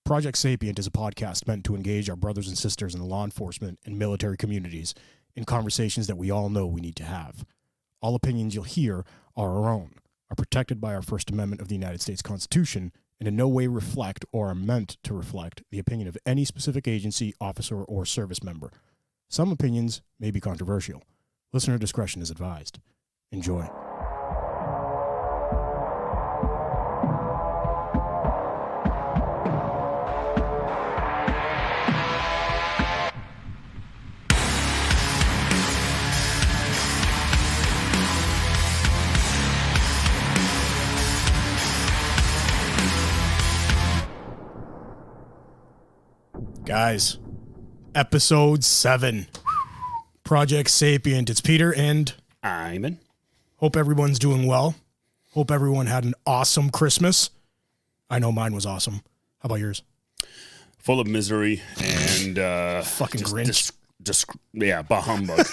Project Sapient is a podcast meant to engage our brothers and sisters in the law enforcement and military communities in conversations that we all know we need to have. All opinions you'll hear are our own, are protected by our First Amendment of the United States Constitution, and in no way reflect or are meant to reflect the opinion of any specific agency, officer, or service member. Some opinions may be controversial. Listener discretion is advised. Enjoy. Guys, episode 7, Project Sapient. It's Peter and Ayman. Hope everyone's doing well. Hope everyone had an awesome Christmas. I know mine was awesome. How about yours? Full of misery and fucking Grinch. Bah humbug.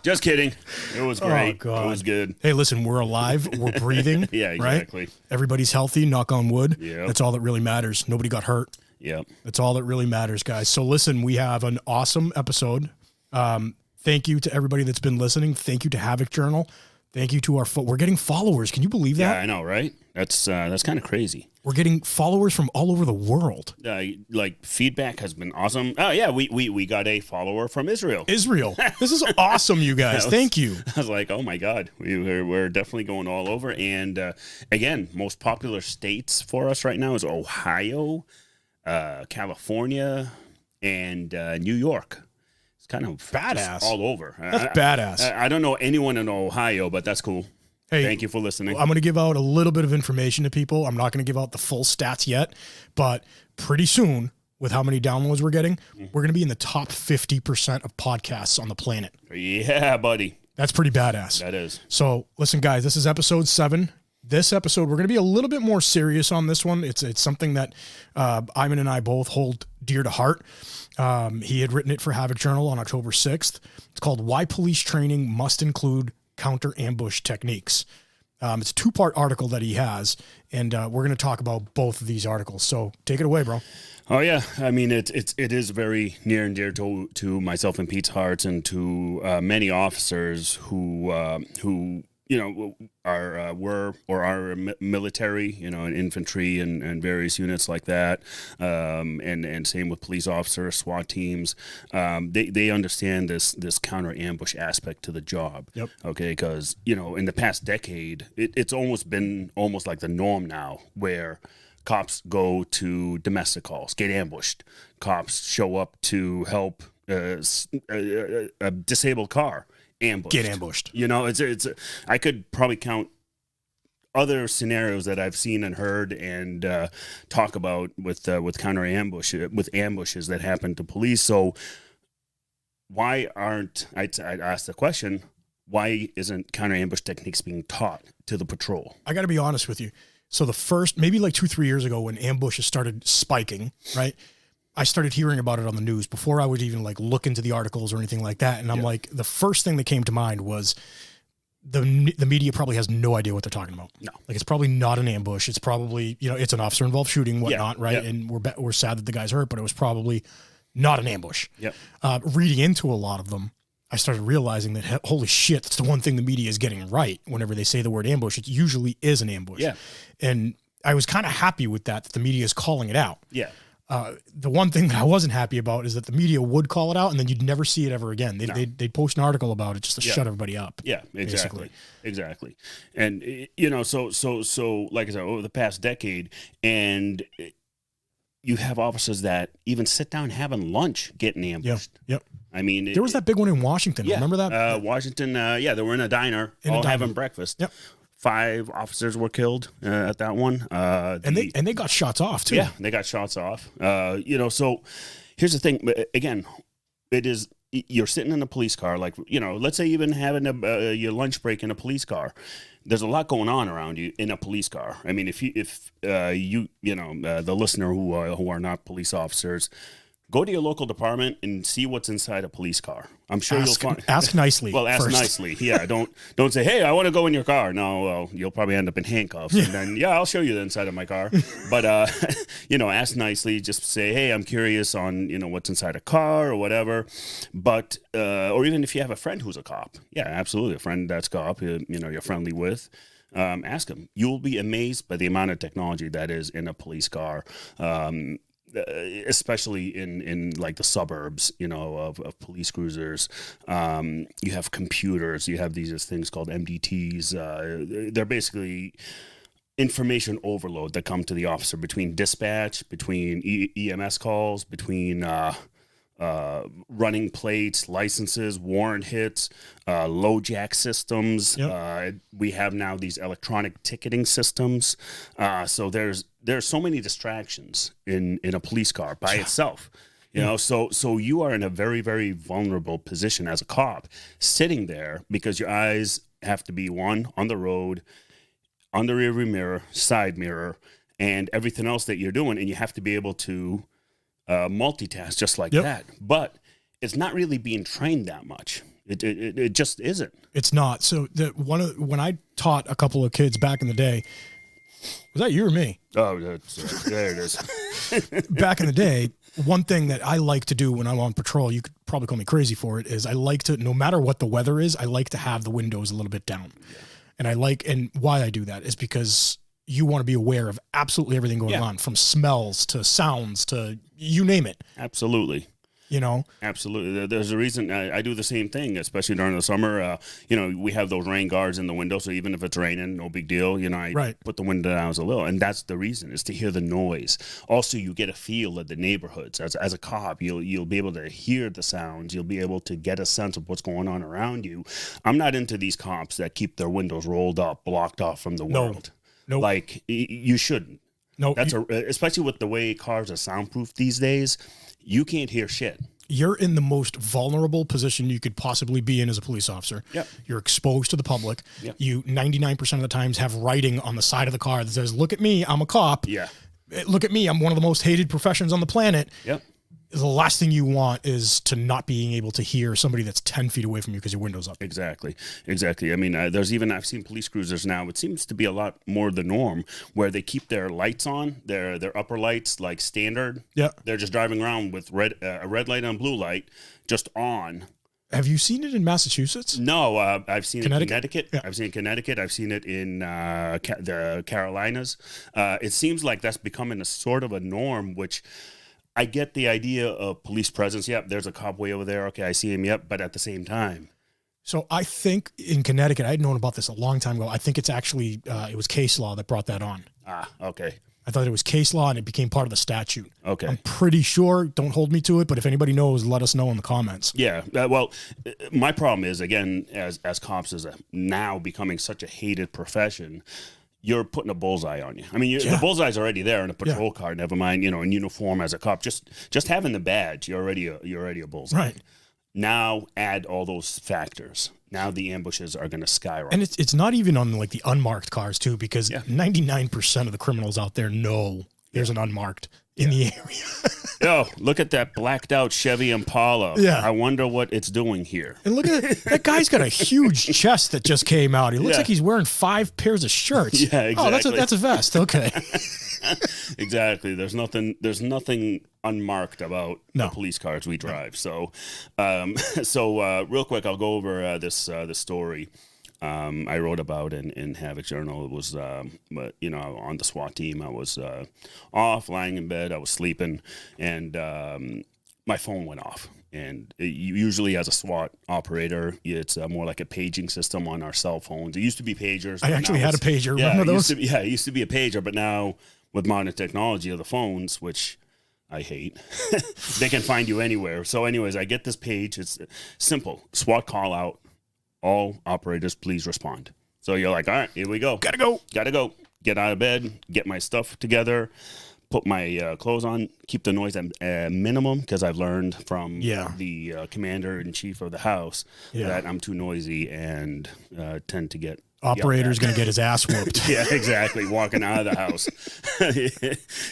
Just kidding. It was great. Oh, God. It was good. Hey, listen, we're alive. We're breathing. Yeah, exactly. Right? Everybody's healthy. Knock on wood. Yep. That's all that really matters. Nobody got hurt. Yep. That's all that really matters, guys. So listen, we have an awesome episode. Thank you to everybody that's been listening. Thank you to Havok Journal. Thank you to we're getting followers. Can you believe that? Yeah, I know, right? That's kind of crazy. We're getting followers from all over the world. Like feedback has been awesome. Oh yeah, we got a follower from Israel. This is awesome, you guys. Thank you. I was like, oh my God, we're definitely going all over. And again, most popular states for us right now is Ohio, California, and New York. It's kind of badass all over. That's badass. I don't know anyone in Ohio, but that's cool. Hey, thank you for listening. I'm going to give out a little bit of information to people. I'm not going to give out the full stats yet, but pretty soon, with how many downloads we're getting, we're going to be in the top 50% of podcasts on the planet. Yeah, buddy. That's pretty badass. That is. So listen, guys, this is episode 7. This episode, we're going to be a little bit more serious on this one. It's something that Ayman and I both hold dear to heart. He had written it for Havok Journal on October 6th. It's called Why Police Training Must Include Counter-Ambush Techniques. It's a 2-part article that he has, and we're going to talk about both of these articles. So take it away, bro. Oh yeah, I mean it is very near and dear to myself and Pete's hearts, and to many officers who you know, are military, you know, and infantry and various units like that, and same with police officers, SWAT teams. They understand this counter ambush aspect to the job. Yep. Okay, because you know, in the past decade, it's been almost like the norm now, where cops go to domestic calls, get ambushed. Cops show up to help a disabled car. Ambushed. Get ambushed. You know, it's I could probably count other scenarios that I've seen and heard and talk about with counter ambush, with ambushes that happen to police. So why aren't I'd ask the question, why isn't counter ambush techniques being taught to the patrol? I got to be honest with you. So the first, maybe like 2-3 years ago, when ambushes started spiking, right? I started hearing about it on the news before I would even like look into the articles or anything like that. And I'm like, the first thing that came to mind was the media probably has no idea what they're talking about. No. Like, it's probably not an ambush. It's probably, you know, it's an officer involved shooting, whatnot. Right. Yeah. And we're sad that the guy's hurt, but it was probably not an ambush. Yep. Reading into a lot of them, I started realizing that, holy shit, that's the one thing the media is getting right. Whenever they say the word ambush, it usually is an ambush. Yeah. And I was kind of happy with that the media is calling it out. Yeah. The one thing that I wasn't happy about is that the media would call it out and then you'd never see it ever again. They'd post an article about it just to shut everybody up. Yeah, exactly. And you know, so like I said, over the past decade, and you have officers that even sit down having lunch getting ambushed. Yep. I mean, there was that big one in Washington. Yeah, remember that? Washington. They were in a diner, having breakfast. Yep. 5 officers were killed at that one. And they got shots off too. Yeah, they got shots off. You know, so here's the thing. Again, you're sitting in a police car, like, you know, let's say even having your lunch break in a police car. There's a lot going on around you in a police car. I mean, if the listener who are not police officers, Go to your local department and see what's inside a police car. I'm sure you'll find. Ask nicely. Well, ask first. nicely. Yeah, don't say, "Hey, I want to go in your car." No, well, you'll probably end up in handcuffs, and then I'll show you the inside of my car. But ask nicely. Just say, "Hey, I'm curious on what's inside a car or whatever." But or even if you have a friend who's a cop, yeah, absolutely, a friend that's cop, you're friendly with. Ask them. You'll be amazed by the amount of technology that is in a police car. Especially in like the suburbs, of police cruisers. You have computers, you have these things called MDTs. They're basically information overload that come to the officer between dispatch, between EMS calls, between running plates, licenses, warrant hits, low jack systems. Yep. We have now these electronic ticketing systems. So there's so many distractions in a police car by itself. So you are in a very, very vulnerable position as a cop, sitting there because your eyes have to be on the road, on the rearview mirror, side mirror, and everything else that you're doing, and you have to be able to multitask just like that. But it's not really being trained that much. It just isn't. It's not. So when I taught a couple of kids back in the day, was that you or me? Oh, there it is. Back in the day, one thing that I like to do when I'm on patrol, you could probably call me crazy for it, is I like to, no matter what the weather is, I like to have the windows a little bit down. Yeah. And why I do that is because you want to be aware of absolutely everything going on, from smells to sounds to you name it. Absolutely. Absolutely. There's a reason I do the same thing, especially during the summer. We have those rain guards in the window, so even if it's raining, no big deal. I put the window down a little, and that's the reason, is to hear the noise. Also, you get a feel of the neighborhoods. As a cop, you'll be able to hear the sounds. You'll be able to get a sense of what's going on around you. I'm not into these cops that keep their windows rolled up, blocked off from the world. No, like you shouldn't. No, especially with the way cars are soundproof these days. You can't hear shit. You're in the most vulnerable position you could possibly be in as a police officer. Yep. You're exposed to the public. Yep. You 99% of the times have writing on the side of the car that says, "Look at me, I'm a cop. Yeah. Look at me, I'm one of the most hated professions on the planet." Yep. The last thing you want is to not being able to hear somebody that's 10 feet away from you because your window's up. Exactly. I mean, I've seen police cruisers now, it seems to be a lot more the norm, where they keep their lights on, their upper lights, like standard. Yeah. They're just driving around with a red light and a blue light just on. Have you seen it in Massachusetts? No, I've seen it in Connecticut. Yeah. I've seen it in Connecticut. I've seen it in the Carolinas. It seems like that's becoming a sort of a norm, which... I get the idea of police presence. Yep, there's a cop way over there. Okay, I see him. Yep, but at the same time. So I think in Connecticut, I had known about this a long time ago. I think it's actually, it was case law that brought that on. Ah, okay. I thought it was case law and it became part of the statute. Okay. I'm pretty sure, don't hold me to it, but if anybody knows, let us know in the comments. Yeah, well, my problem is, again, as cops is now becoming such a hated profession, you're putting a bullseye on you. I mean, the bullseye's already there in a patrol car. Never mind, in uniform as a cop. Just having the badge, you're already a bullseye. Right. Now add all those factors. Now the ambushes are going to skyrocket. And it's not even on like the unmarked cars too, because 99% of the criminals out there know there's an unmarked in the area. Yo, look at that blacked out Chevy Impala. Yeah. I wonder what it's doing here. And look at that guy's got a huge chest that just came out. He looks like he's wearing 5 pairs of shirts. Yeah, exactly. Oh, that's a vest. Okay. Exactly. There's nothing unmarked about the police cars we drive. So real quick, I'll go over this story. I wrote about in Havok Journal. It was, on the SWAT team. I was off, lying in bed. I was sleeping, and my phone went off. And usually as a SWAT operator, it's more like a paging system on our cell phones. It used to be pagers. I actually had a pager. Remember those? It used to be a pager, but now with modern technology of the phones, which I hate, they can find you anywhere. So anyways, I get this page. It's simple. SWAT call out. All operators, please respond. So you're like, all right, here we go. Gotta go. Get out of bed, get my stuff together, put my clothes on, keep the noise at a minimum, because I've learned from the commander-in-chief of the house that I'm too noisy and tend to get Operator's going to get his ass whooped. Yeah, exactly. Walking out of the house.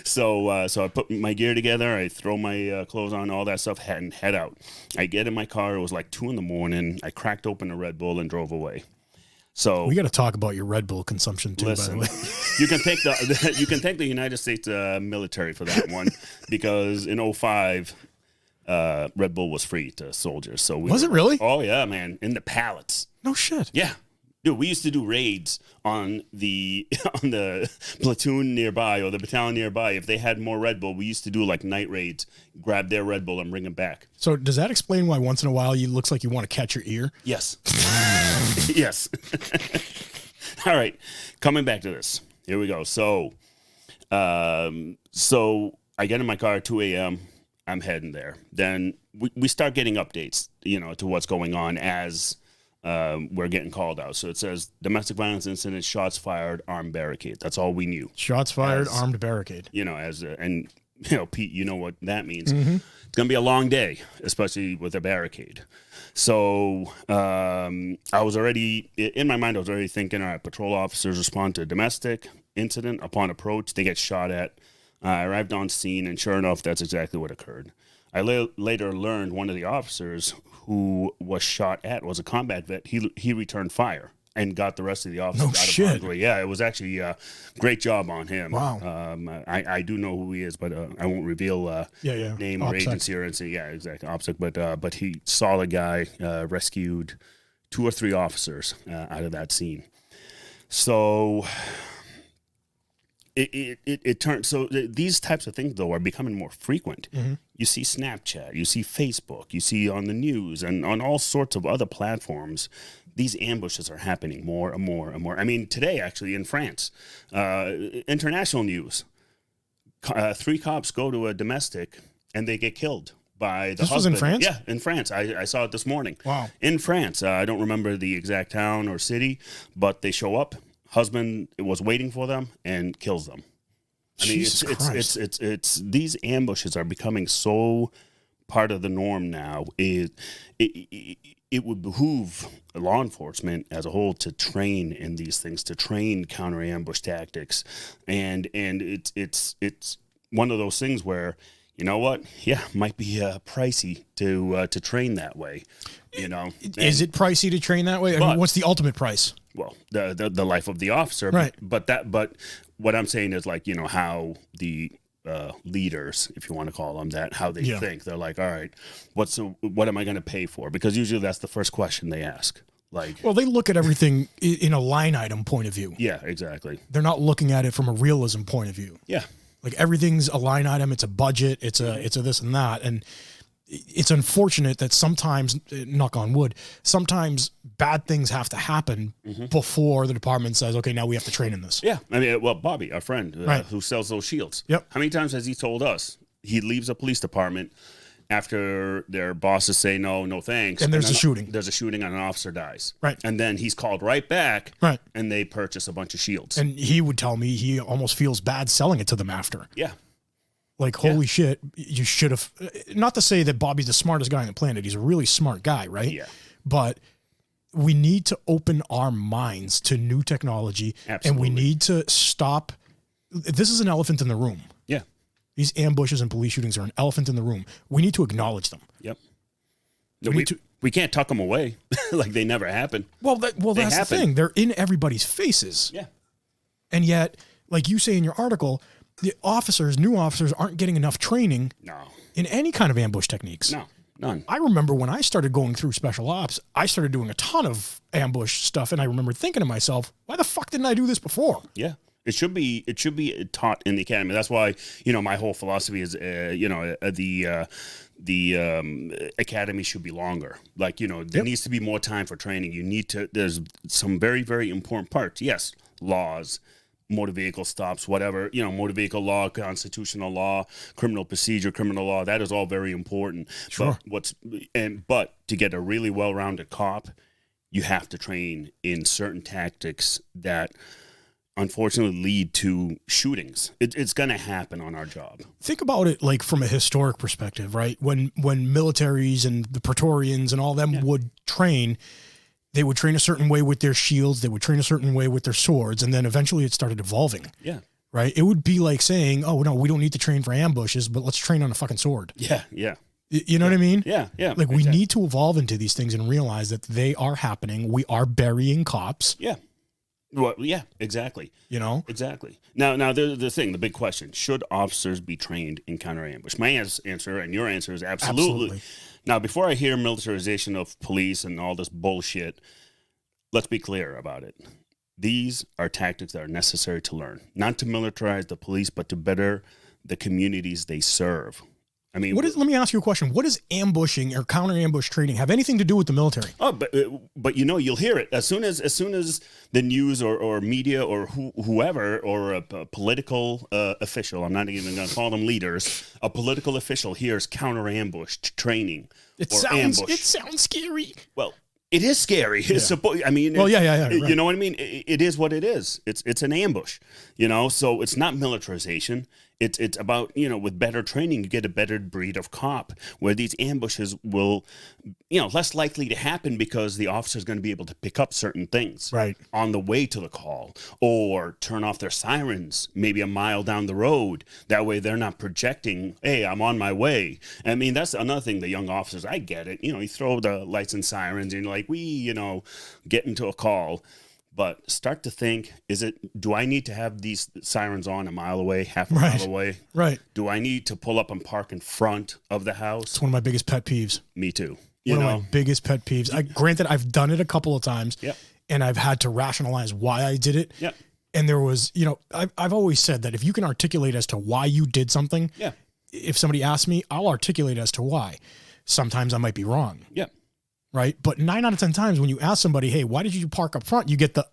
So I put my gear together. I throw my clothes on, all that stuff, and head out. I get in my car. It was like 2 a.m. I cracked open a Red Bull and drove away. So we got to talk about your Red Bull consumption too. Listen, by the way, you can thank the United States military for that one, because in 2005, Red Bull was free to soldiers. So was it really? Oh yeah, man, in the pallets. No shit. Yeah. Dude, we used to do raids on the platoon nearby or the battalion nearby. If they had more Red Bull, we used to do like night raids, grab their Red Bull and bring them back. So does that explain why once in a while you looks like you want to catch your ear? Yes. Yes. All right. Coming back to this. Here we go. So I get in my car at 2 a.m. I'm heading there. Then we start getting updates, to what's going on as we're getting called out. So it says domestic violence incident, shots fired, armed barricade. That's all we knew. Shots fired, armed barricade. Pete, you know what that means. Mm-hmm. It's going to be a long day, especially with a barricade. So I was already, in my mind, I was already thinking, all right, patrol officers respond to a domestic incident. Upon approach, they get shot at. I arrived on scene, and sure enough, that's exactly what occurred. I later learned one of the officers who was shot at was a combat vet. He returned fire and got the rest of the officers out of harm's way. Yeah, it was actually a great job on him. Wow. I do know who he is, but I won't reveal name or agency or anything. Yeah, exactly. OPSEC. But he saw the guy, rescued 2 or 3 officers out of that scene. So it turned, so these types of things though are becoming more frequent. Mm-hmm. You see Snapchat, you see Facebook, you see on the news and on all sorts of other platforms, these ambushes are happening more and more and more. I mean, today actually in France, international news, 3 cops go to a domestic and they get killed by the husband. This was in France? Yeah, in France. I saw it this morning. Wow. In France. I don't remember the exact town or city, but they show up. Husband was waiting for them and kills them. I mean, it's these ambushes are becoming so part of the norm now. It would behoove law enforcement as a whole to train in these things, to train counter ambush tactics, and it's one of those things where, you know what? Yeah, might be pricey to train that way. Is it pricey to train that way? I mean, what's the ultimate price? Well, the life of the officer, right? But what I'm saying is, like, how the leaders, if you want to call them that, how they think. They're like, all right, what am I going to pay for? Because usually that's the first question they ask. Like, well, they look at everything in a line item point of view. Yeah, exactly. They're not looking at it from a realism point of view. Yeah. Like everything's a line item. It's a budget. It's a this and that. And it's unfortunate that sometimes, knock on wood, sometimes bad things have to happen before the department says, okay, now we have to train in this. Yeah. I mean, well, Bobby, our friend who sells those shields. Yep. How many times has he told us he leaves a police department after their bosses say no thanks, and there's a shooting. There's a shooting and an officer dies. Right. And then he's called right back. Right. And they purchase a bunch of shields. And he would tell me he almost feels bad selling it to them after. Yeah. Like, holy shit, you should have, not to say that Bobby's the smartest guy on the planet. He's a really smart guy, right? Yeah. But we need to open our minds to new technology. Absolutely. And we need to stop. This is an elephant in the room. Yeah. These ambushes and police shootings are an elephant in the room. We need to acknowledge them. Yep. We can't tuck them away like they never happen. Well, that's the thing. They're in everybody's faces. Yeah. And yet, like you say in your article, the new officers aren't getting enough training in any kind of ambush techniques. No, none. I remember when I started going through special ops, I started doing a ton of ambush stuff, and I remember thinking to myself, why the fuck didn't I do this before? Yeah. It should be taught in the academy. That's why, my whole philosophy is, the academy should be longer. Like, there needs to be more time for training. There's some very, very important parts. Yes, laws, motor vehicle stops, whatever, motor vehicle law, constitutional law, criminal procedure, criminal law, that is all very important. Sure. But to get a really well-rounded cop, you have to train in certain tactics that unfortunately lead to shootings. It's going to happen on our job. Think about it like from a historic perspective, right? When militaries and the Praetorians and all them would train, They would train a certain way with their shields. They would train a certain way with their swords. And then eventually it started evolving. Yeah. Right. It would be like saying, oh, no, we don't need to train for ambushes, but let's train on a fucking sword. Yeah. Yeah. You know what I mean? Yeah. Yeah. Like we need to evolve into these things and realize that they are happening. We are burying cops. Yeah. Well, yeah, exactly. You know? Exactly. Now the big question, should officers be trained in counter ambush? My answer and your answer is absolutely. Now, before I hear militarization of police and all this bullshit, let's be clear about it. These are tactics that are necessary to learn, not to militarize the police, but to better the communities they serve. I mean, let me ask you a question. What does ambushing or counter ambush training have anything to do with the military? Oh, but you know, you'll hear it as soon as the news or media or whoever or a political official, I'm not even going to call them leaders, a political official hears counter ambush training. It sounds scary. Well, it is scary. Yeah. It's I mean, well, yeah. Right. You know what I mean? It is what it is. It's an ambush, you know, so it's not militarization. It's about, you know, with better training, you get a better breed of cop where these ambushes will, you know, less likely to happen because the officer is going to be able to pick up certain things right on the way to the call or turn off their sirens maybe a mile down the road. That way they're not projecting, hey, I'm on my way. I mean, that's another thing, the young officers, I get it. You know, you throw the lights and sirens and you're like, you know, get into a call. But start to think, do I need to have these sirens on a mile away, half a mile away? Right. Do I need to pull up and park in front of the house? It's one of my biggest pet peeves. Me too. One of my biggest pet peeves. Granted, I've done it a couple of times, and I've had to rationalize why I did it. Yeah. And there was, you know, I've always said that if you can articulate as to why you did something, if somebody asks me, I'll articulate as to why. Sometimes I might be wrong. Yeah. Right. But 9 out of 10 times when you ask somebody, hey, why did you park up front? You get the,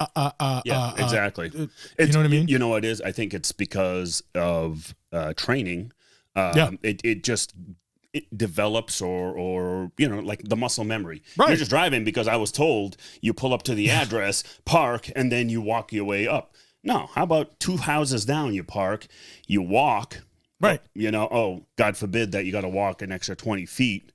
exactly. You know what I mean? You know what it is? I think it's because of training. It develops or, you know, like the muscle memory. Right. You're just driving because I was told you pull up to the address, park, and then you walk your way up. No. How about 2 houses down you park, you walk. Right. You know, oh, God forbid that you got to walk an extra 20 feet.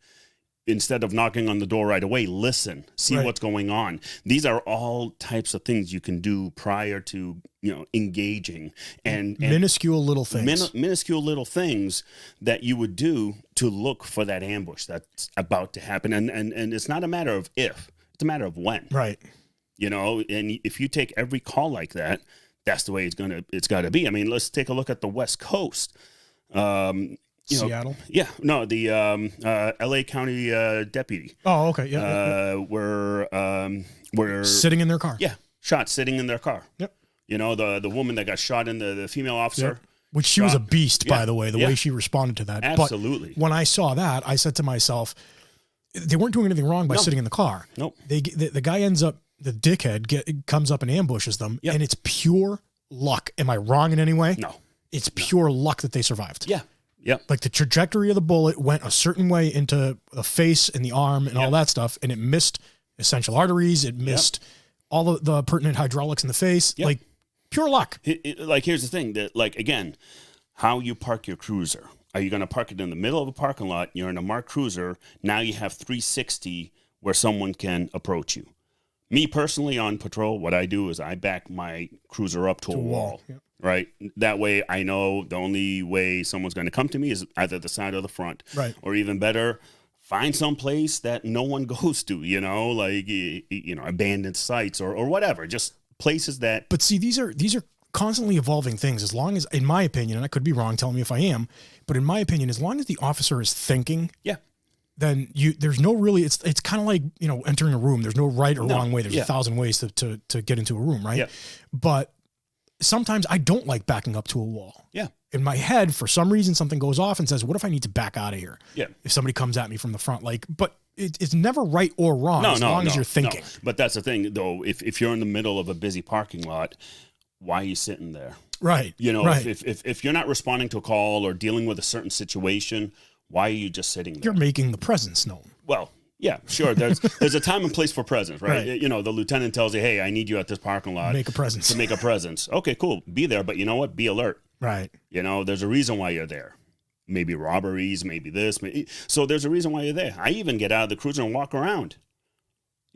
Instead of knocking on the door right away, listen, see what's going on. These are all types of things you can do prior to, you know, engaging and minuscule little things. Minuscule little things that you would do to look for that ambush that's about to happen. And it's not a matter of if, it's a matter of when. Right. You know, and if you take every call like that, that's the way it's got to be. I mean, let's take a look at the West Coast. Seattle? The LA County deputy. Oh, okay. Yeah. Were sitting in their car. Yeah. Shot sitting in their car. Yep. You know, the woman that got shot in the female officer. Yep. Which she was a beast, by the way, the way she responded to that. Absolutely. But when I saw that, I said to myself, they weren't doing anything wrong by sitting in the car. Nope. The guy ends up, the dickhead comes up and ambushes them, and it's pure luck. Am I wrong in any way? No. It's pure luck that they survived. Yeah. Yep. Like the trajectory of the bullet went a certain way into the face and the arm and all that stuff, and it missed essential arteries. It missed all of the pertinent hydraulics in the face. Yep. Like pure luck. Like here's the thing that, like, again, how you park your cruiser. Are you going to park it in the middle of a parking lot? You're in a marked cruiser. Now you have 360 where someone can approach you. Me personally on patrol, what I do is I back my cruiser up to a wall. Yep. Right. That way I know the only way someone's going to come to me is either the side or the front. Right. Or even better, find some place that no one goes to, you know, like, you know, abandoned sites or whatever, just places that. But see, these are constantly evolving things. As long as, in my opinion, and I could be wrong, tell me if I am, but in my opinion, as long as the officer is thinking. Yeah. Then there's no really, it's kind of like, you know, entering a room. There's no right or wrong way. There's 1,000 ways to get into a room. Right. Yeah. But sometimes I don't like backing up to a wall. Yeah. In my head, for some reason, something goes off and says, what if I need to back out of here? Yeah. If somebody comes at me from the front, but it's never right or wrong as long as you're thinking. No. But that's the thing, though. If you're in the middle of a busy parking lot, why are you sitting there? Right. You know, if you're not responding to a call or dealing with a certain situation, why are you just sitting there? You're making the presence known. Well, yeah, sure. There's a time and place for presence, right? You know, the lieutenant tells you, hey, I need you at this parking lot. Make a presence. To make a presence. Okay, cool. Be there. But you know what? Be alert. Right. You know, there's a reason why you're there. Maybe robberies, maybe this. So there's a reason why you're there. I even get out of the cruiser and walk around.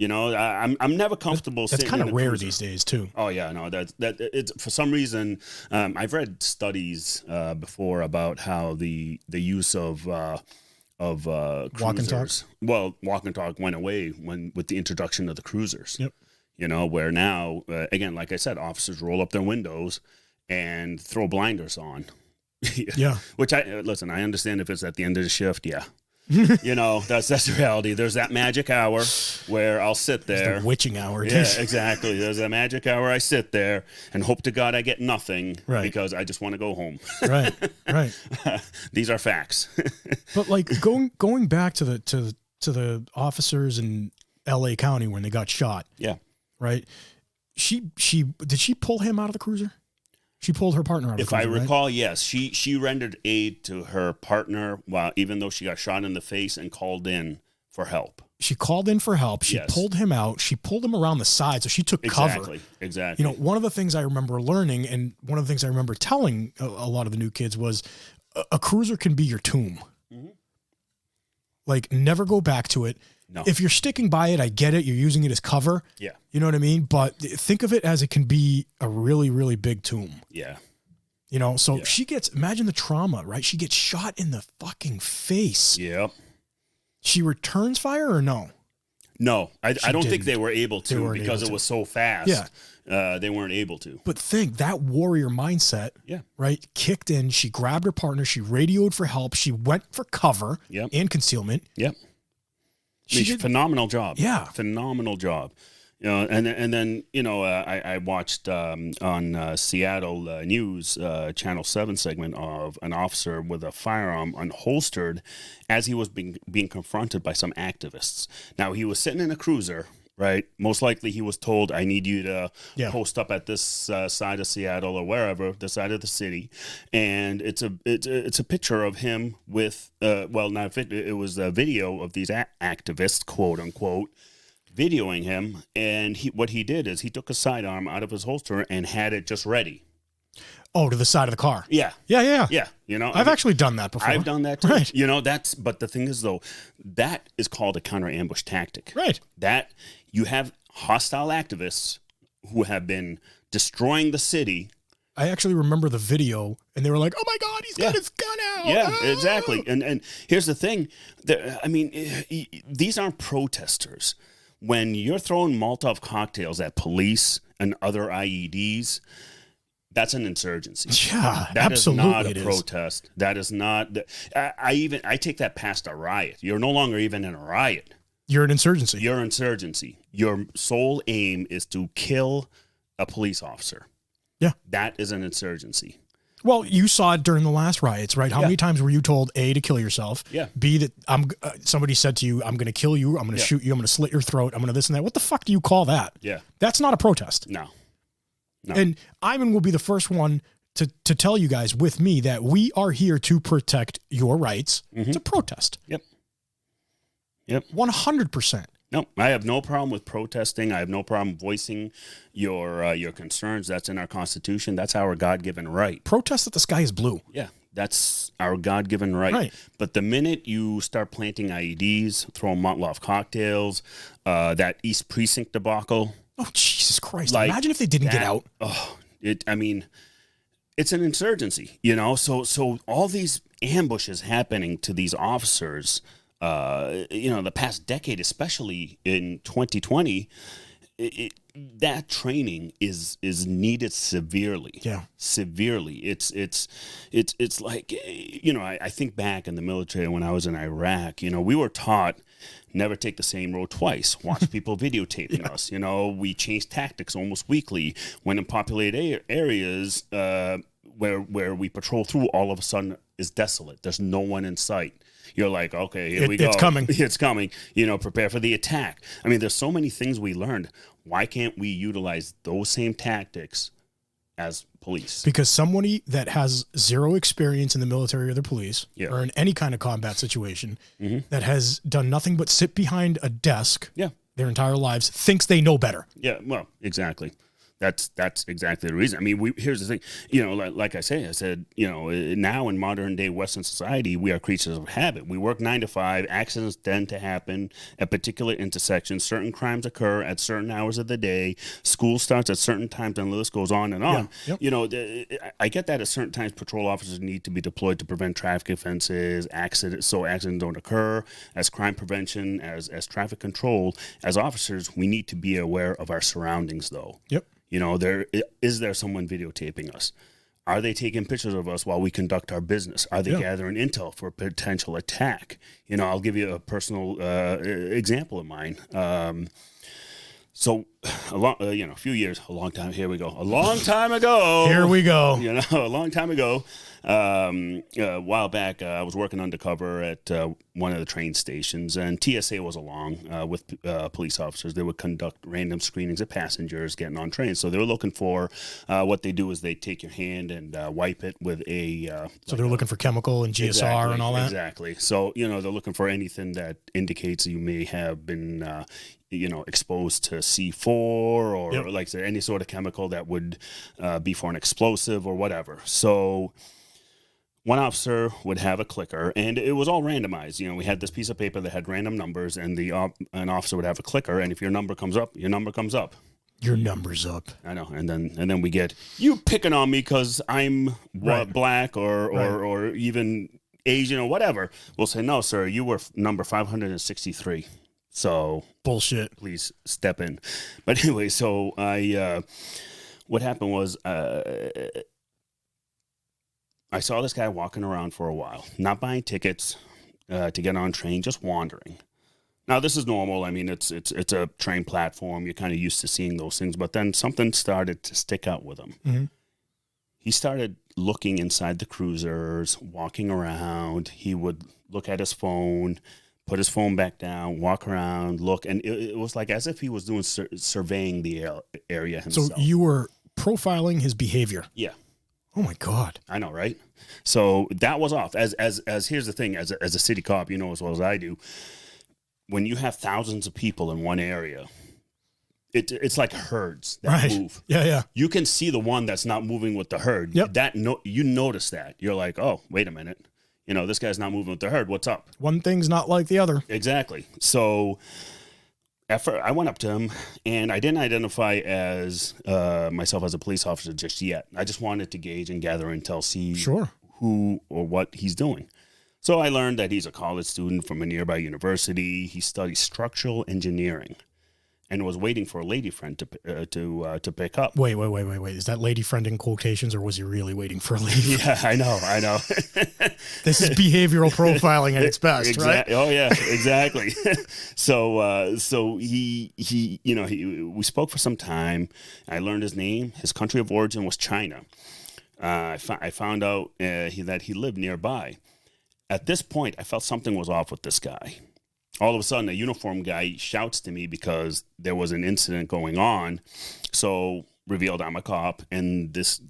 You know, I'm never comfortable. That's sitting kind in of a rare cruiser. these days too. Oh yeah, no, that it's for some reason. I've read studies before about how the use of Walk and talk? cruisers. Well, walk and talk went away with the introduction of the cruisers. Yep. You know, where now again, like I said, officers roll up their windows and throw blinders on. Yeah. Which listen, I understand if it's at the end of the shift. Yeah. You know, that's the reality. There's that magic hour where I'll sit there. The witching hour. Yeah, exactly. There's a magic hour. I sit there and hope to God I get nothing because I just want to go home. Right. Right. These are facts. But like going back to the officers in LA County when they got shot. Yeah. Right. Did she pull him out of the cruiser? She pulled her partner out of the cruiser. If I recall, yes. She rendered aid to her partner while even though she got shot in the face and called in for help. She called in for help. She pulled him out. She pulled him around the side, so she took cover. Exactly. You know, one of the things I remember learning and one of the things I remember telling a lot of the new kids was a cruiser can be your tomb. Mm-hmm. Like, never go back to it. No. If you're sticking by it, I get it. You're using it as cover. Yeah. You know what I mean? But think of it as it can be a really, really big tomb. Yeah. You know, so imagine the trauma, right? She gets shot in the fucking face. Yep. She returns fire or no? No, I don't think they were able to because it was so fast. Yeah. They weren't able to. But think that warrior mindset, right? Kicked in. She grabbed her partner. She radioed for help. She went for cover and concealment. Yep. She did phenomenal job. Yeah. Phenomenal job. You know, and then, you know, I watched on Seattle News, Channel 7 segment of an officer with a firearm unholstered as he was being confronted by some activists. Now, he was sitting in a cruiser, right? Most likely he was told, I need you to post up at this side of Seattle or wherever, the side of the city. And it's a picture of him with, it was a video of these activists, quote unquote, videoing him, and what he did is he took a sidearm out of his holster and had it just ready. Oh, to the side of the car. Yeah. Yeah. You know, I've actually done that before. I've done that too. Right. You know, but the thing is though, that is called a counter ambush tactic. Right. That you have hostile activists who have been destroying the city. I actually remember the video, and they were like, "Oh my God, he's got his gun out!" Yeah, exactly. And here's the thing: I mean, these aren't protesters. When you're throwing Molotov cocktails at police and other IEDs, that's an insurgency. Yeah, that absolutely. That is not a protest. That is not. I take that past a riot. You're no longer even in a riot. You're an insurgency. You're insurgency. Your sole aim is to kill a police officer. Yeah, that is an insurgency. Well, you saw it during the last riots, right? How many times were you told, A, to kill yourself, B, that somebody said to you, I'm going to kill you, I'm going to shoot you, I'm going to slit your throat, I'm going to this and that. What the fuck do you call that? Yeah. That's not a protest. No. And Ayman will be the first one to tell you guys with me that we are here to protect your rights. It's a protest. Yep. 100%. No, I have no problem with protesting. I have no problem voicing your concerns. That's in our Constitution. That's our God-given right. Protest that the sky is blue. Yeah, that's our God-given right. But the minute you start planting IEDs, throwing Molotov cocktails, that East Precinct debacle. Oh, Jesus Christ. Imagine if they didn't get out. Oh, it's an insurgency, you know? So all these ambushes happening to these officers, the past decade, especially in 2020, that training is needed severely. Yeah, severely. It's like, you know, I think back in the military when I was in Iraq. You know, we were taught never take the same road twice. Watch people videotaping us. You know, we change tactics almost weekly. When in populated areas where we patrol through, all of a sudden is desolate. There's no one in sight. You're like, okay, here we go. It's coming. It's coming. You know, prepare for the attack. I mean, there's so many things we learned. Why can't we utilize those same tactics as police? Because somebody that has zero experience in the military or the police or in any kind of combat situation that has done nothing but sit behind a desk their entire lives thinks they know better. Yeah, well, exactly. That's exactly the reason. I mean, here's the thing. Like I said, now in modern day Western society, we are creatures of habit. We work 9 to 5. Accidents tend to happen at particular intersections. Certain crimes occur at certain hours of the day. School starts at certain times, and the list goes on and on. Yeah. Yep. I get that at certain times patrol officers need to be deployed to prevent traffic offenses, so accidents don't occur. As crime prevention, as traffic control, as officers, we need to be aware of our surroundings, though. Yep. Is there someone videotaping us? Are they taking pictures of us while we conduct our business? Are they gathering intel for a potential attack? I'll give you a personal example of mine. So a long time ago. Here we go. A long time ago, a while back, I was working undercover at one of the train stations, and TSA was along with police officers. They would conduct random screenings of passengers getting on trains. So they were looking for what they do is they take your hand and wipe it with a. So they're looking for chemical and GSR and all that. Exactly. So they're looking for anything that indicates you may have been. Exposed to C4 or like I said, any sort of chemical that would be for an explosive or whatever. So one officer would have a clicker, and it was all randomized. We had this piece of paper that had random numbers, and an officer would have a clicker, and if your number comes up, your number comes up. Your number's up. I know, and then we get you picking on me because I'm black or even Asian or whatever. We'll say, no, sir, you were number 563. So bullshit. Please step in. But anyway, so what happened was I saw this guy walking around for a while, not buying tickets to get on train, just wandering. Now this is normal. I mean, it's a train platform. You're kind of used to seeing those things, but then something started to stick out with him. Mm-hmm. He started looking inside the cruisers, walking around. He would look at his phone. Put his phone back down, walk around, look, and it was like as if he was doing surveying the area himself. So you were profiling his behavior. Yeah. Oh my God. I know, right? So that was off. As here's the thing, as a city cop, as well as I do, when you have thousands of people in one area, it's like herds that move. Yeah. You can see the one that's not moving with the herd. Yep. You notice that. You're like, oh, wait a minute. This guy's not moving with the herd. What's up? One thing's not like the other. Exactly. So I went up to him, and I didn't identify as myself as a police officer just yet. I just wanted to gauge and gather intel, see who or what he's doing. So I learned that he's a college student from a nearby university. He studies structural engineering and was waiting for a lady friend to pick up. Wait. Is that lady friend in quotations, or was he really waiting for a lady friend? Yeah, I know. This is behavioral profiling at its best, right? Oh yeah, exactly. So he we spoke for some time. I learned his name. His country of origin was China. I found out that he lived nearby. At this point, I felt something was off with this guy. All of a sudden, a uniformed guy shouts to me because there was an incident going on. So revealed I'm a cop, and this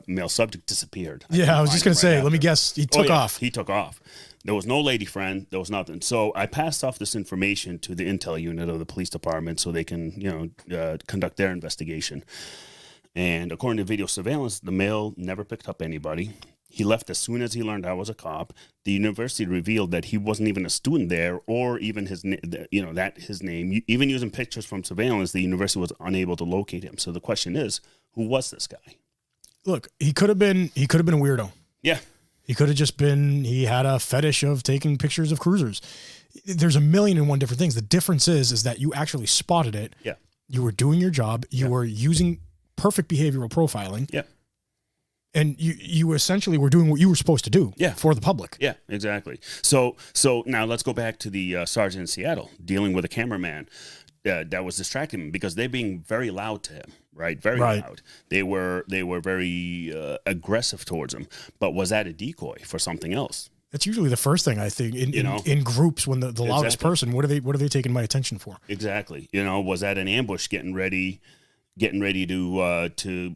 male subject disappeared. I was just going to say, let me guess, he took off. He took off. There was no lady friend. There was nothing. So I passed off this information to the intel unit of the police department so they can, conduct their investigation. And according to video surveillance, the male never picked up anybody. He left as soon as he learned I was a cop. The university revealed that he wasn't even a student there, or even his name. Even using pictures from surveillance, the university was unable to locate him. So the question is, who was this guy? Look, he could have been a weirdo. Yeah. He could have just been, he had a fetish of taking pictures of cruisers. There's a million and one different things. The difference is that you actually spotted it. Yeah. You were doing your job. You were using perfect behavioral profiling. Yeah. And you essentially were doing what you were supposed to do for the public. Yeah, exactly. So now let's go back to the sergeant in Seattle dealing with a cameraman that was distracting him because they're being very loud to him, right? Very loud. They were very aggressive towards him. But was that a decoy for something else? That's usually the first thing I think in groups when the loudest person. What are they taking my attention for? Exactly. Was that an ambush getting ready to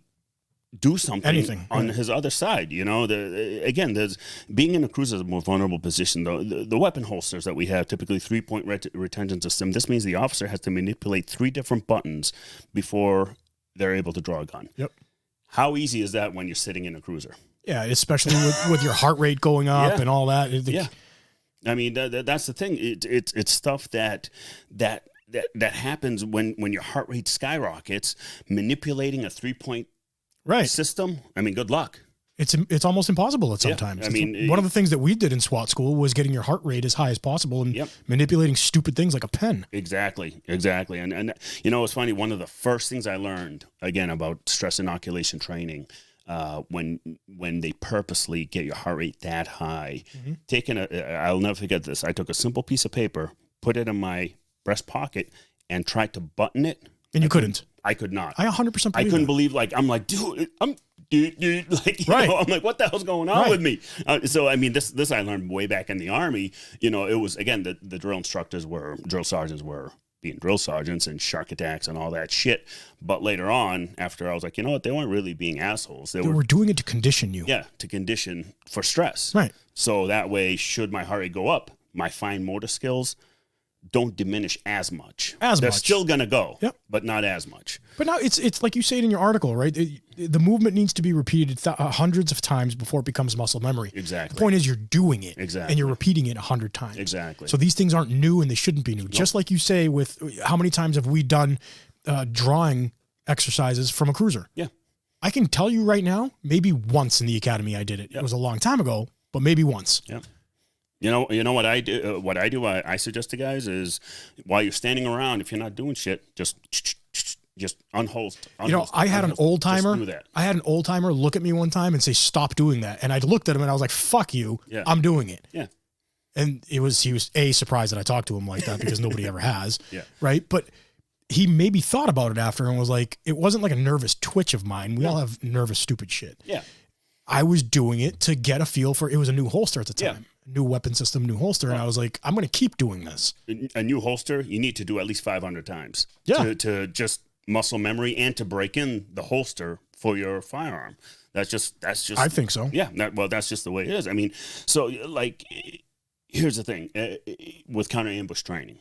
do something on his other side? There's being in a cruiser is a more vulnerable position. The weapon holsters that we have, typically 3-point retention system. This means the officer has to manipulate 3 different buttons before they're able to draw a gun. Yep. How easy is that when you're sitting in a cruiser? Yeah, especially with your heart rate going up and all that. Yeah. I mean, that's the thing. It's stuff that happens when your heart rate skyrockets. Manipulating a 3-point system. I mean, good luck. It's almost impossible at sometimes. I mean, one of the things that we did in SWAT school was getting your heart rate as high as possible and manipulating stupid things like a pen. Exactly. And you know, it's funny. One of the first things I learned again about stress inoculation training. When they purposely get your heart rate that high, I'll never forget this. I took a simple piece of paper, put it in my breast pocket, and tried to button it. And you couldn't. I could not. I 100% I couldn't believe. Like I'm like, dude, like you know, I'm like, what the hell's going on with me? So I mean, this I learned way back in the Army. You know, it was again the drill sergeants were being drill sergeants and shark attacks and all that shit. But later on, after I was like, you know what, they weren't really being assholes. They were doing it to condition you. Yeah, to condition for stress. Right. So that way, should my heart rate go up, my fine motor skills don't diminish as much. They're still going to go, but not as much. But now it's like you say it in your article, right? The movement needs to be repeated hundreds of times before it becomes muscle memory. Exactly. The point is you're doing it. Exactly. And you're repeating it 100 times. Exactly. So these things aren't new and they shouldn't be new. Nope. Just like you say with how many times have we done drawing exercises from a cruiser? Yeah. I can tell you right now, maybe once in the academy I did it. It was a long time ago, but maybe once. Yeah. You know what I do? I suggest to guys is while you're standing around, if you're not doing shit, just unholster. You know, I had an old timer. I had an old timer look at me one time and say, "Stop doing that." And I looked at him and I was like, "Fuck you! Yeah. I'm doing it." Yeah. And he was surprised that I talked to him like that because nobody ever has. Yeah. Right. But he maybe thought about it after and was like, it wasn't like a nervous twitch of mine. We all have nervous, stupid shit. Yeah. I was doing it to get a feel for it. Was a new holster at the time. Yeah. New weapon system, new holster. And I was like, I'm going to keep doing this. A new holster, you need to do at least 500 times to just muscle memory and to break in the holster for your firearm. That's just. I think so. Yeah. That's just the way it is. I mean, so like, here's the thing with counter ambush training.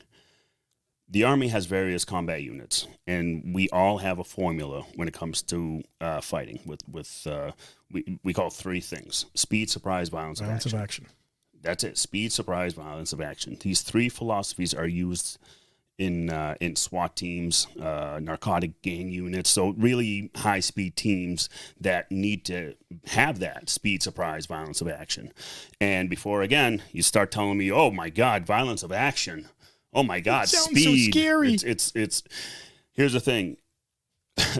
The Army has various combat units, and we all have a formula when it comes to fighting. We call 3 things: speed, surprise, violence of action. That's it. Speed, surprise, violence of action. These 3 philosophies are used in SWAT teams, narcotic gang units. So really high speed teams that need to have that speed, surprise, violence of action. And before again, you start telling me, "Oh my God, violence of action. Oh my God, it sounds speed." So scary. It's. Here's the thing: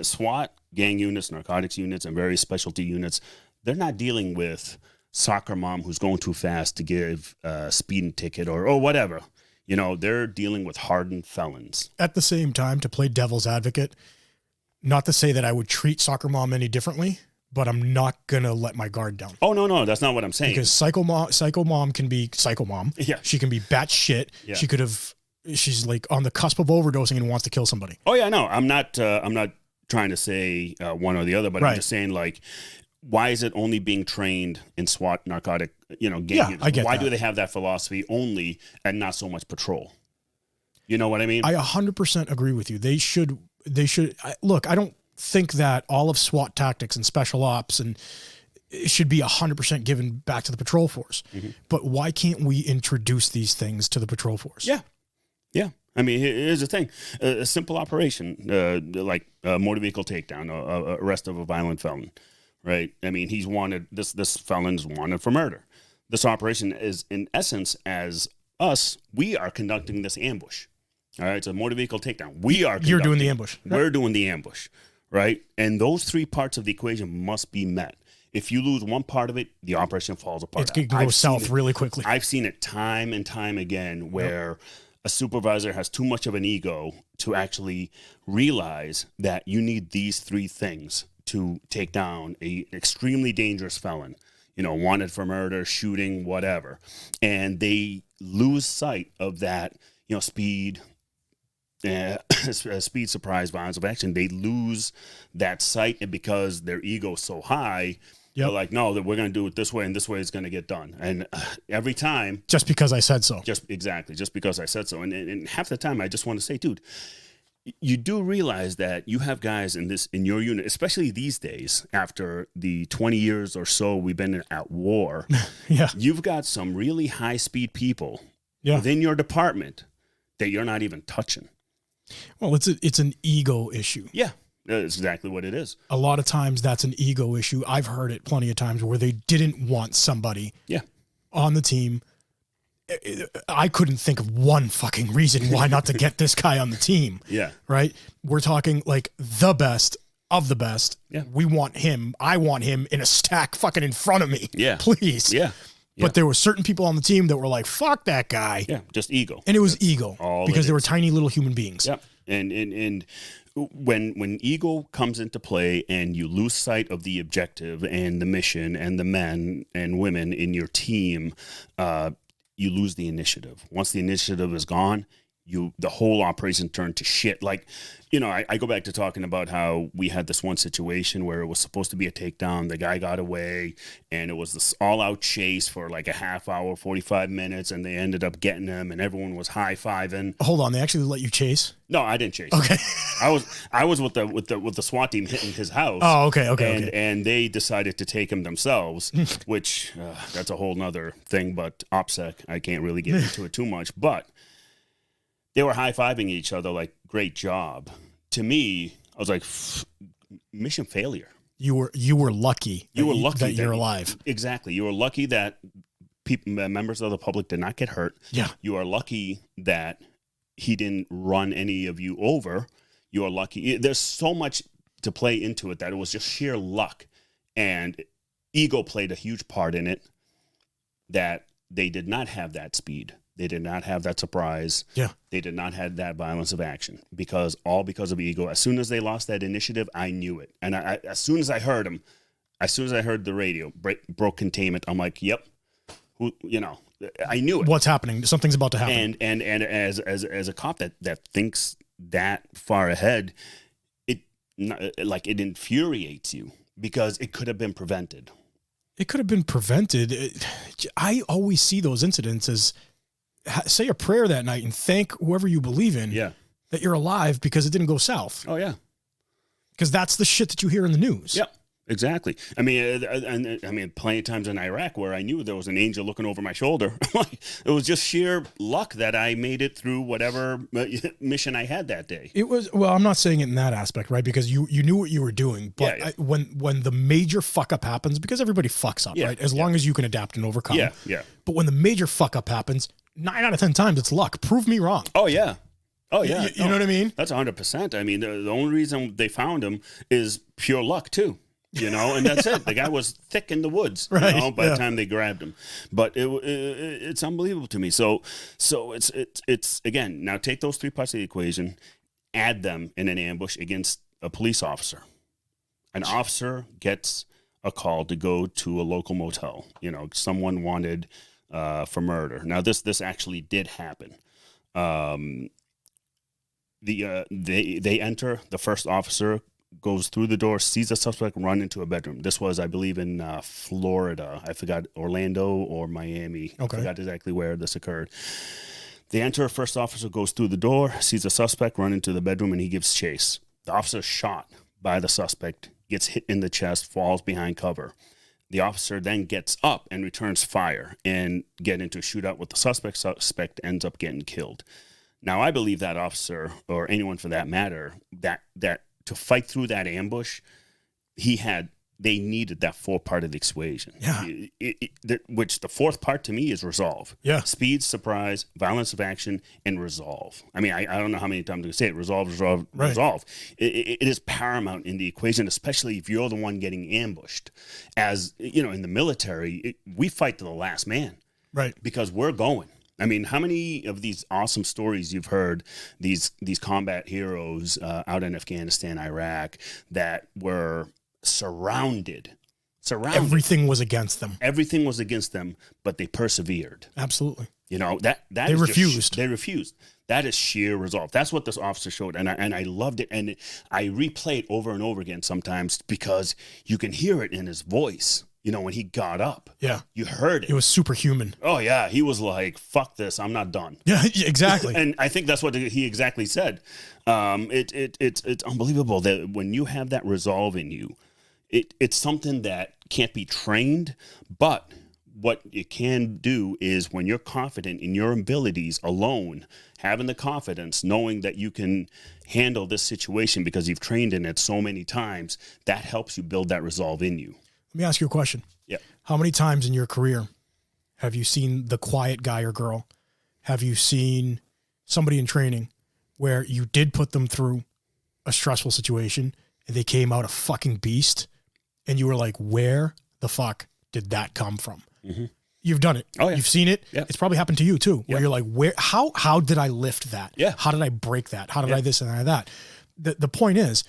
SWAT, gang units, narcotics units, and various specialty units. They're not dealing with soccer mom who's going too fast to give a speeding ticket or whatever. You know, they're dealing with hardened felons. At the same time, to play devil's advocate, not to say that I would treat soccer mom any differently, but I'm not going to let my guard down. Oh, no, that's not what I'm saying. Because psycho mom can be psycho mom. Yeah. She can be batshit. Yeah. She's like on the cusp of overdosing and wants to kill somebody. Oh yeah, no, I'm not trying to say one or the other, but I'm just saying, like, why is it only being trained in SWAT narcotic, gang units? I get Why that. do they have that philosophy only and not so much patrol? You know what I mean? I 100% agree with you. They should look, I don't think that all of SWAT tactics and special ops and it should be 100% given back to the patrol force. Mm-hmm. But why can't we introduce these things to the patrol force? Yeah. Yeah. I mean, here's the thing. A simple operation, like a motor vehicle takedown, arrest of a violent felon, right? I mean, he's wanted, this felon's wanted for murder. This operation is, in essence, as us, we are conducting this ambush. All right, it's a motor vehicle takedown. You're doing the ambush. We're doing the ambush, right? And those 3 parts of the equation must be met. If you lose one part of it, the operation falls apart. It's going to go south really quickly. I've seen it time and time again where a supervisor has too much of an ego to actually realize that you need these 3 things to take down an extremely dangerous felon, wanted for murder, shooting, whatever. And they lose sight of that, speed, speed, surprise, violence of action. They lose that sight, and because their ego's so high, they're like, no, that we're going to do it this way, and this way it's going to get done. And every time, just because I said so. Just because I said so. And half the time, I just want to say, dude, you do realize that you have guys in your unit, especially these days, after the 20 years or so we've been at war. Yeah. You've got some really high speed people Yeah. within your department that you're not even touching. Well, it's an ego issue. Yeah, that's exactly what it is. A lot of times that's an ego issue. I've heard it plenty of times where they didn't want somebody on the team. I couldn't think of one fucking reason why not to get this guy on the team. Yeah. Right? We're talking like the best of the best. Yeah. We want him. I want him in a stack fucking in front of me. Yeah. Please. Yeah. But there were certain people on the team that were like, fuck that guy. Yeah, just ego. And it was ego because they were is. tiny little human beings. Yep. And when ego comes into play and you lose sight of the objective and the mission and the men and women in your team, you lose the initiative. Once the initiative is gone, the whole operation turned to shit. Like, I go back to talking about how we had this one situation where it was supposed to be a takedown. The guy got away, and it was this all-out chase for like a half hour, 45 minutes, and they ended up getting him, and everyone was high-fiving. Hold on, they actually let you chase? No, I didn't chase. Okay. I was with the SWAT team hitting his house. Oh, okay. And they decided to take him themselves, which that's a whole nother thing. But OPSEC, I can't really get into it too much. But they were high-fiving each other like, great job. To me, I was like, mission failure. You were lucky. You were lucky that you're alive. Exactly. You were lucky that members of the public did not get hurt. Yeah. You are lucky that he didn't run any of you over. You are lucky. There's so much to play into it that it was just sheer luck. And ego played a huge part in it, that they did not have that speed. They did not have that surprise. Yeah. They did not have that violence of action because of ego. As soon as they lost that initiative, I knew it. And as soon as I heard the radio, broke containment, I'm like, yep. I knew it. What's happening? Something's about to happen. And as a cop that thinks that far ahead, it infuriates you because it could have been prevented. It could have been prevented. I always see those incidents as, say a prayer that night and thank whoever you believe in that you're alive because it didn't go south. Oh, yeah. Because that's the shit that you hear in the news. Yep, exactly. I mean, plenty of times in Iraq where I knew there was an angel looking over my shoulder. It was just sheer luck that I made it through whatever mission I had that day. It was, well, I'm not saying it in that aspect, right? Because you knew what you were doing. But when the major fuck up happens, because everybody fucks up, right? As long as you can adapt and overcome. Yeah. But when the major fuck up happens, 9 out of 10 times it's luck. Prove me wrong. Oh, yeah. Oh, yeah. You know what I mean? That's 100%. I mean, the only reason they found him is pure luck, too. And that's it. The guy was thick in the woods, right? By the time they grabbed him. But it's unbelievable to me. So it's again, now take those 3 parts of the equation, add them in an ambush against a police officer. An officer gets a call to go to a local motel. Someone wanted for murder. Now this actually did happen. They enter. The first officer goes through the door, sees a suspect run into a bedroom. This was, I believe, in Florida. I forgot, Orlando or Miami. Okay. I forgot exactly where this occurred. They enter. First officer goes through the door, sees a suspect run into the bedroom, and he gives chase. The officer shot by the suspect, gets hit in the chest, falls behind cover. The officer then gets up and returns fire and get into a shootout with the suspect. Suspect ends up getting killed. Now, I believe that officer, or anyone for that matter, that to fight through that ambush, they needed that 4th part of the equation. Yeah. Which the 4th part to me is resolve. Yeah. Speed, surprise, violence of action, and resolve. I mean, I don't know how many times I can say it. Resolve. Right. Resolve. It is paramount in the equation, especially if you're the one getting ambushed. As, in the military, we fight to the last man. Right. Because we're going. I mean, how many of these awesome stories you've heard, these combat heroes out in Afghanistan, Iraq, that were surrounded. Everything was against them. Everything was against them, but they persevered. Absolutely. That they refused. They refused. That is sheer resolve. That's what this officer showed, and I loved it. And I replay it over and over again sometimes because you can hear it in his voice. when he got up, Yeah. you heard it. It was superhuman. Oh yeah. He was like, fuck this. I'm not done. Yeah, exactly. And I think that's what he exactly said. It's unbelievable that when you have that resolve in you, it's something that can't be trained, but what you can do is when you're confident in your abilities alone, having the confidence, knowing that you can handle this situation because you've trained in it so many times, that helps you build that resolve in you. Let me ask you a question. Yeah. How many times in your career have you seen the quiet guy or girl? Have you seen somebody in training where you did put them through a stressful situation and they came out a fucking beast and you were like, where the fuck did that come from? Mm-hmm. You've done it. Oh, yeah. You've seen it. Yeah. It's probably happened to you too, where Yeah. you're like, how did I lift that? Yeah. How did I break that? How did I this and I that? The point is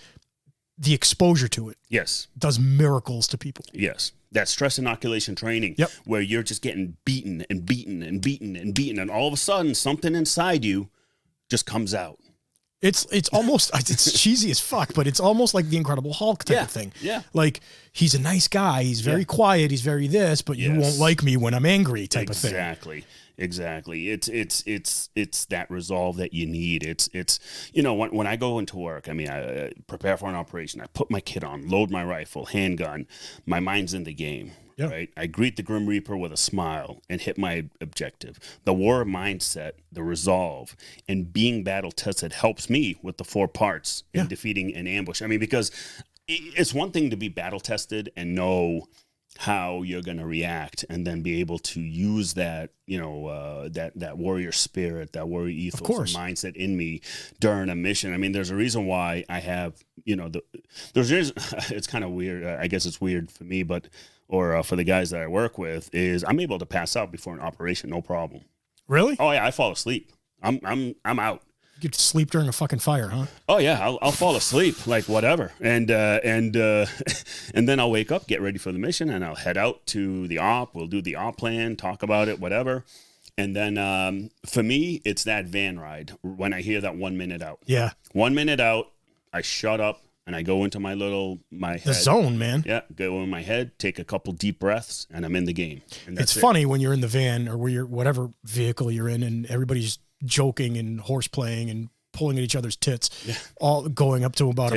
the exposure to it Yes. does miracles to people. Yes. That stress inoculation training, Yep. where you're just getting beaten and beaten and beaten and beaten, and all of a sudden something inside you just comes out. It's almost, it's cheesy as fuck, but it's almost like the Incredible Hulk type of thing. Yeah. Like, he's a nice guy. He's very quiet. He's very this, but you won't like me when I'm angry type of thing. Exactly. It's that resolve that you need. It's when I go into work, I mean, I prepare for an operation. I put my kit on, load my rifle, handgun. My mind's in the game. Yeah. Right. I greet the Grim Reaper with a smile and hit my objective. The war mindset, the resolve, and being battle tested helps me with the 4 parts in defeating an ambush. I mean, because it's one thing to be battle tested and know how you're going to react and then be able to use that, that warrior spirit, that warrior ethos and mindset in me during a mission. I mean, there's a reason why I have, it's kind of weird. I guess it's weird for me, or for the guys that I work with, is I'm able to pass out before an operation, no problem. Really? Oh yeah, I fall asleep. I'm out. You get to sleep during a fucking fire, huh? Oh yeah, I'll fall asleep, like whatever, and then I'll wake up, get ready for the mission, and I'll head out to the op. We'll do the op plan, talk about it, whatever, and then for me, it's that van ride when I hear that 1 minute out. Yeah, 1 minute out, I shut up and I go into my head. The zone, man. Yeah, go in my head, take a couple deep breaths, and I'm in the game. And it's funny when you're in the van or where you're whatever vehicle you're in, and everybody's joking and horse playing and pulling at each other's tits, all going up to about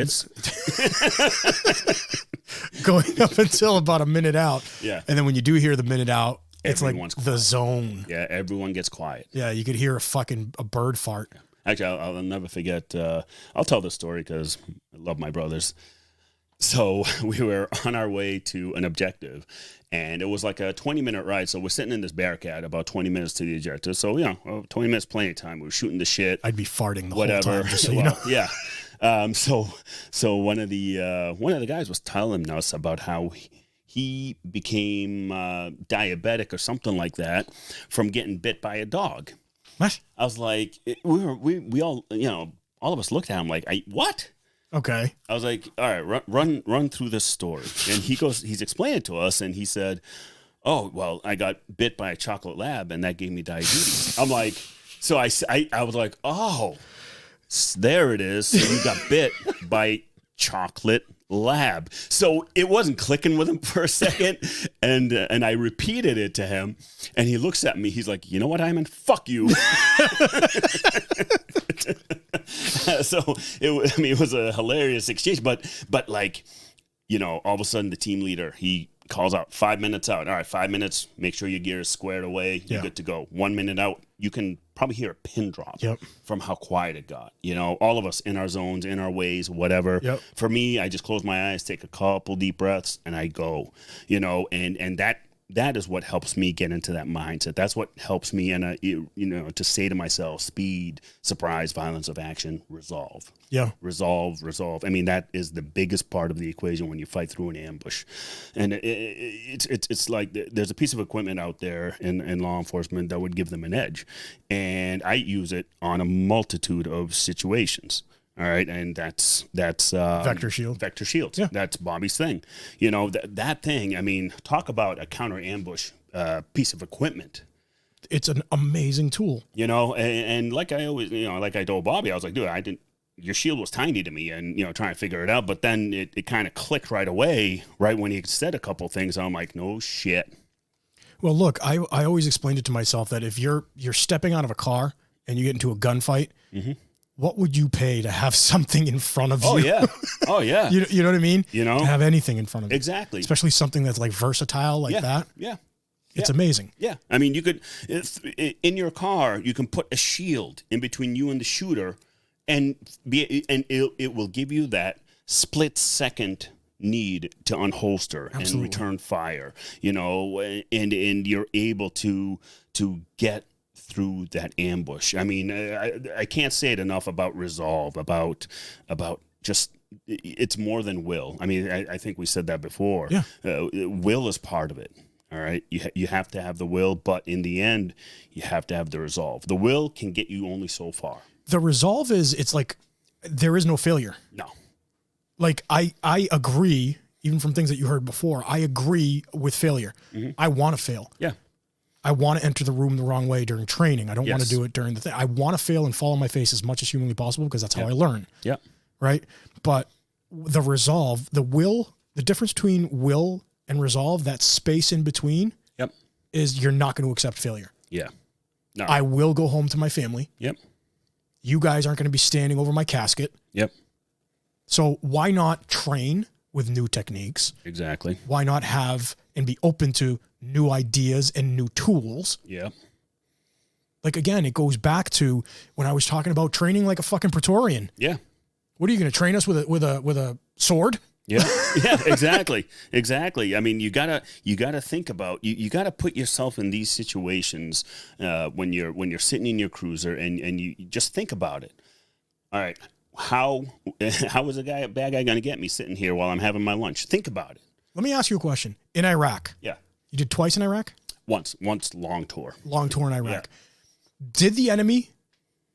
going up until about a minute out. Yeah, and then when you do hear the minute out, it's like the zone. Yeah, everyone gets quiet. Yeah, you could hear a bird fart. Yeah. Actually, I'll never forget. I'll tell this story because I love my brothers. So we were on our way to an objective, and it was like a 20-minute ride. So we're sitting in this Bearcat, about 20 minutes to the objective. So, 20 minutes, plenty of time. We were shooting the shit. I'd be farting the whole time, just so you know. Yeah. So one of the guys was telling us about how he became diabetic or something like that from getting bit by a dog. What? I was like, we all, all of us looked at him like, what? Okay. I was like, all right, run through this story. And he's explaining it to us, and he said, oh, well, I got bit by a chocolate lab, and that gave me diabetes. I'm like, so I was like, oh, there it is. So you got bit by chocolate lab. So it wasn't clicking with him for a second, and I repeated it to him, and he looks at me. He's like, you know what, Ayman? Fuck you. So it was a hilarious exchange, but like, all of a sudden the team leader, he calls out 5 minutes out. All right, 5 minutes. Make sure your gear is squared away. You're good to go. 1 minute out. You can probably hear a pin drop from how quiet it got. All of us in our zones, in our ways, whatever. Yep. For me, I just close my eyes, take a couple deep breaths, and I go. And that is what helps me get into that mindset. That's what helps me, to say to myself, speed, surprise, violence of action, resolve. Yeah. Resolve. I mean, that is the biggest part of the equation when you fight through an ambush. And it's like there's a piece of equipment out there in law enforcement that would give them an edge. And I use it on a multitude of situations. All right, and that's Vector shield. Vector shields. Yeah. That's Bobby's thing. That thing. I mean, talk about a counter ambush piece of equipment. It's an amazing tool. And like I always, like I told Bobby, I was like, dude, your shield was tiny to me, and trying to figure it out. But then it kind of clicked right away, right when he said a couple things. I'm like, no shit. Well, look, I always explained it to myself that if you're stepping out of a car and you get into a gunfight, what would you pay to have something in front of you? Oh yeah, oh yeah. You know what I mean? To have anything in front of you. Exactly. Especially something that's like versatile like that. Yeah. It's amazing. Yeah. I mean, you could, in your car, you can put a shield in between you and the shooter, and it will give you that split second need to unholster and return fire, and you're able to get through that ambush. I mean, I can't say it enough about resolve, about just, it's more than will. I mean, I think we said that before. Yeah. Will is part of it. All right. You have to have the will, but in the end, you have to have the resolve. The will can get you only so far. The resolve it's like there is no failure. No. Like I agree, even from things that you heard before, I agree with failure. I want to fail. Yeah. I want to enter the room the wrong way during training. I don't want to do it during the thing. I want to fail and fall on my face as much as humanly possible because that's how I learn. Yeah. Right. But the resolve, the will, the difference between will and resolve, that space in between is you're not going to accept failure. Yeah. No. I will go home to my family. Yep. You guys aren't going to be standing over my casket. Yep. So why not train with new techniques? Exactly. Why not have and be open to new ideas and new tools? Yeah. Like, again, it goes back to when I was talking about training like a fucking Praetorian. Yeah. What are you going to train us with a sword? Yeah. Yeah, exactly. Exactly. I mean, you gotta think about, you gotta put yourself in these situations when you're sitting in your cruiser and you just think about it. All right. How is a bad guy going to get me sitting here while I'm having my lunch? Think about it. Let me ask you a question. In Iraq. Yeah. You did twice in Iraq? Once long tour. Long tour in Iraq. Yeah. Did the enemy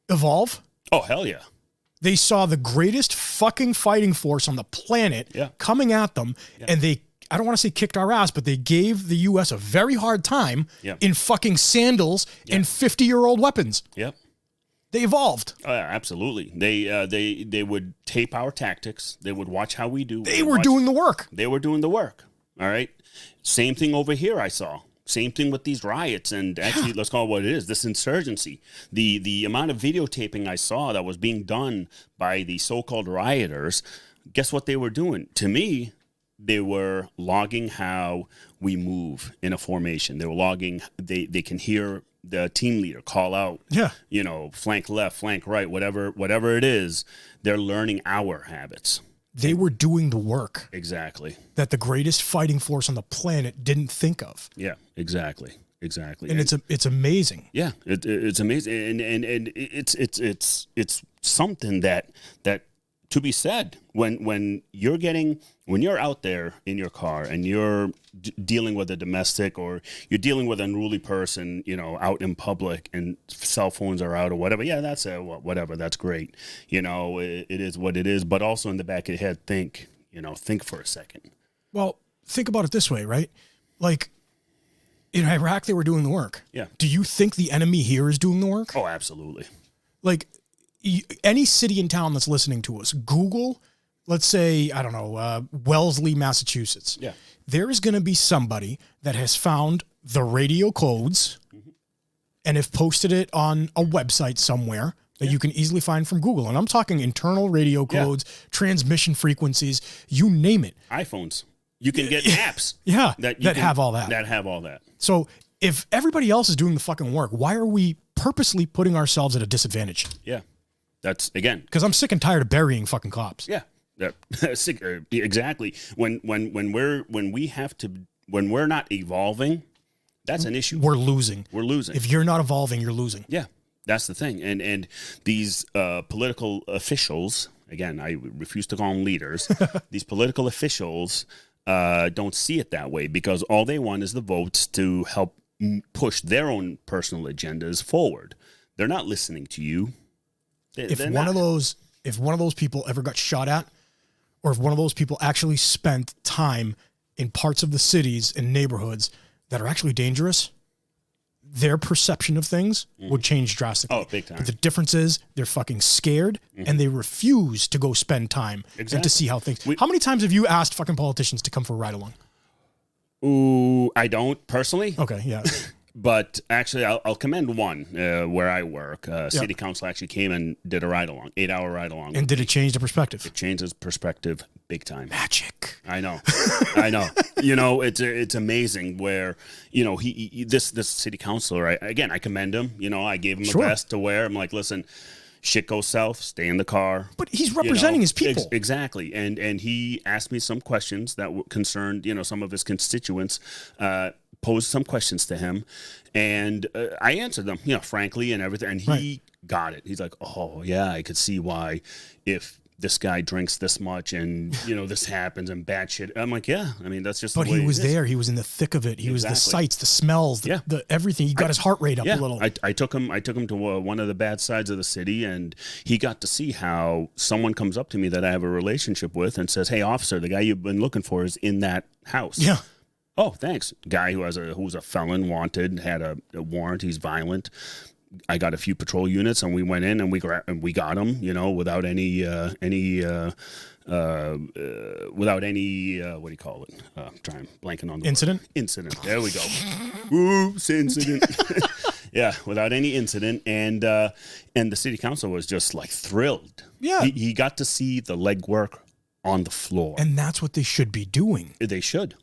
evolve? Oh, hell yeah. They saw the greatest fucking fighting force on the planet coming at them, and they, I don't want to say kicked our ass, but they gave the U.S. a very hard time in fucking sandals and 50-year-old weapons. Yep. They evolved. Oh, yeah, absolutely. They would tape our tactics. They would watch how we do. They were doing the work. They were doing the work. All right. Same thing over here I saw. Same thing with these riots, and actually, let's call it what it is, this insurgency. The amount of videotaping I saw that was being done by the so-called rioters, guess what they were doing? To me, they were logging how we move in a formation. They were logging, they can hear the team leader call out, flank left, flank right, whatever it is. They're learning our habits. They were doing the work. Exactly. That the greatest fighting force on the planet didn't think of. Yeah, exactly. And it's amazing. Yeah, it's amazing, and it's something that to be said when you're out there in your car and you're dealing with a domestic or you're dealing with an unruly person, out in public and cell phones are out or whatever. Yeah, that's whatever. That's great. It is what it is. But also in the back of your head, think for a second. Well, think about it this way, right? Like in Iraq, they were doing the work. Yeah. Do you think the enemy here is doing the work? Oh, absolutely. Like any city in town that's listening to us, Google, let's say, I don't know, Wellesley, Massachusetts. Yeah. There is going to be somebody that has found the radio codes and have posted it on a website somewhere that you can easily find from Google. And I'm talking internal radio codes, transmission frequencies, you name it. iPhones. You can get apps. That have all that. That have all that. So if everybody else is doing the fucking work, why are we purposely putting ourselves at a disadvantage? Yeah. That's, again. Because I'm sick and tired of burying fucking cops. Yeah. Exactly. When we're not evolving, that's an issue. We're losing. If you're not evolving, you're losing. Yeah, that's the thing. And these political officials, again, I refuse to call them leaders. These political officials don't see it that way because all they want is the votes to help push their own personal agendas forward. They're not listening to you. If one of those people ever got shot at, or if one of those people actually spent time in parts of the cities and neighborhoods that are actually dangerous, their perception of things would change drastically. Oh, big time. But the difference is they're fucking scared and they refuse to go spend time and to see how things. How many times have you asked fucking politicians to come for a ride along? Ooh, I don't personally. Okay, yeah. But actually, I'll commend one where I work. City Council actually came and did a ride along, 8-hour ride along. And did it change the perspective? It changes perspective big time. Magic. I know, I know. You know, it's amazing where, you know, this city councilor. I commend him. You know, I gave him a vest to wear. I'm like, listen, shit goes south, stay in the car. But he's representing his people. Exactly. And he asked me some questions that concerned, you know, some of his constituents. Posed some questions to him, and I answered them, you know, frankly and everything. And he got it. He's like, oh yeah, I could see why if this guy drinks this much and, you know, this happens and bad shit. I'm like, yeah, I mean, that's just But the way he was there. He was in the thick of it. He was the sights, the smells, the everything. He got his heart rate up a little. I took him to one of the bad sides of the city, and he got to see how someone comes up to me that I have a relationship with and says, hey, officer, the guy you've been looking for is in that house. Yeah. Oh, thanks. Guy who's a felon, wanted, had a warrant. He's violent. I got a few patrol units, and we went in and we got him. You know, without any what do you call it? Trying blanking on the incident. Word. Incident. There we go. Oops, incident. Yeah, without any incident, and the city council was just like thrilled. Yeah, he got to see the legwork on the floor, and that's what they should be doing. They should.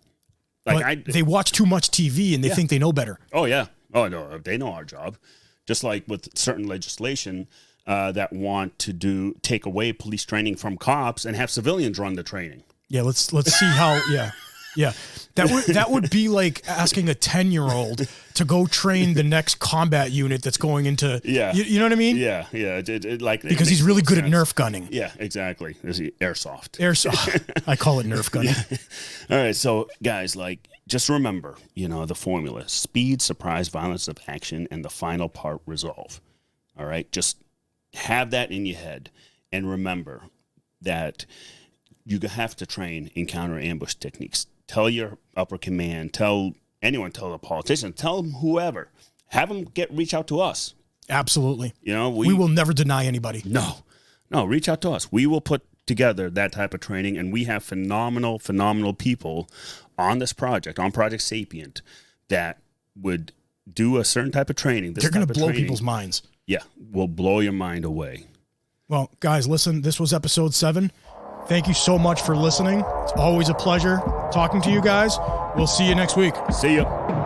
Like they watch too much TV and they think they know better. Oh yeah. Oh no, they know our job. Just like with certain legislation that want to take away police training from cops and have civilians run the training. Yeah, let's see how. Yeah. That would be like asking a 10-year-old to go train the next combat unit that's going into. Yeah. You know what I mean? Yeah. Because he's really good at Nerf gunning. Yeah, exactly. Airsoft. I call it Nerf gunning. Yeah. All right, so guys, like, just remember, you know, the formula: speed, surprise, violence of action, and the final part, resolve. All right, just have that in your head, and remember that you have to train in counter ambush techniques. Tell your upper command, tell the politician, tell them whoever, have them reach out to us. Absolutely. You know, we will never deny anybody. No, reach out to us. We will put together that type of training, and we have phenomenal people on this project, on Project Sapient, that would do a certain type of training. They're going to blow people's minds. Yeah, will blow your mind away. Well, guys, listen, this was episode 7. Thank you so much for listening. It's always a pleasure talking to you guys. We'll see you next week. See ya.